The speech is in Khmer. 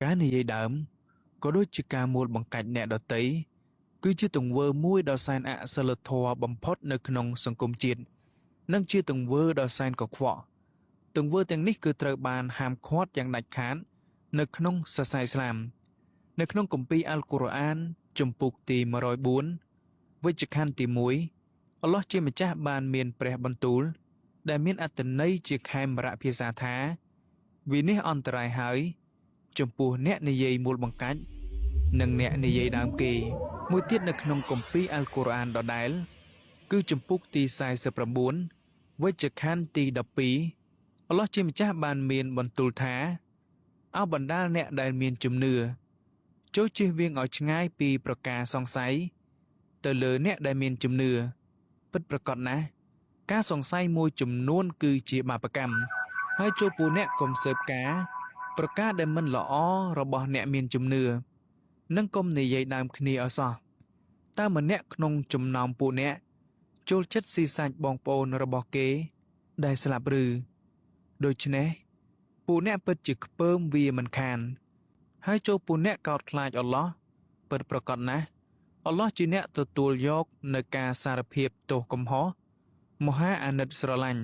Cá này dây đờm, có đôi chỉ ca mùa bằng cách nẹ đỏ tấy, cứ chưa từng vơ mũi đỏ xanh ạ sơ lật thua bầm phót nơi khăn sông công chiên, nâng chưa từng vơ đỏ xanh có vọ. Từng vơ tiếng nít cứ trời bàn hàm khoátយ៉ាងដាច់ខាតនៅក្នុងសាសនាឥស្លាមនៅក្នុងគម្ពីរអល់កុរអានជំពូកទី104វិជ្ជខណ្ឌទី1អល់ឡោះជាម្ចាស់បានមានព្រះបន្ទូលដែលមានអត្ថន័យជាខេមរៈភាសាថាវិនិច្ឆ័យអន្តរាយហើយចំពោះអ្នកនិយាយមូលបង្កាច់និងអ្នកនិយាយដើមគេមួយទៀតនៅក្នុងគម្ពីរអល់កុរអានដដែលគឺជំពូកទី49វិជ្ជខណ្ឌទី12អល់ឡោះជាម្ចាស់បានមានបន្ទូលថាអោបណ្ដាលអ្នកដែលមានជំនឿចូលជៀសវាងឲ្យឆ្ងាយពីប្រការសង្ស័យទៅលើអ្នកដែលមានជំនឿពិតប្រាកដណាស់ការសង្ស័យមួយចំនួនគឺជាបាបកម្មហើយចូលពួកអ្នកកុំស៊ើបការប្រការដែលមិនល្អរបស់អ្នកមានជំនឿនិងកុំនិយាយដើមគ្នាឲ្យសោះតើម្នាក់ក្នុងចំណោមពួកអ្នកចូលចិត្តស៊ីសាច់បងប្អូនរបស់គេដែលស្លាប់ឬដូច្នេះពួកអ្នកពិតជាខ្ពើមវាមិនខានហើយចូលពួកអ្នកកោតខ្លាចអល់ឡោះពិតប្រាកដណាស់អល់ឡោះជាអ្នកទទួលយកនៅការសារភាពទោសកំហុសមហាអាណិតស្រឡាញ់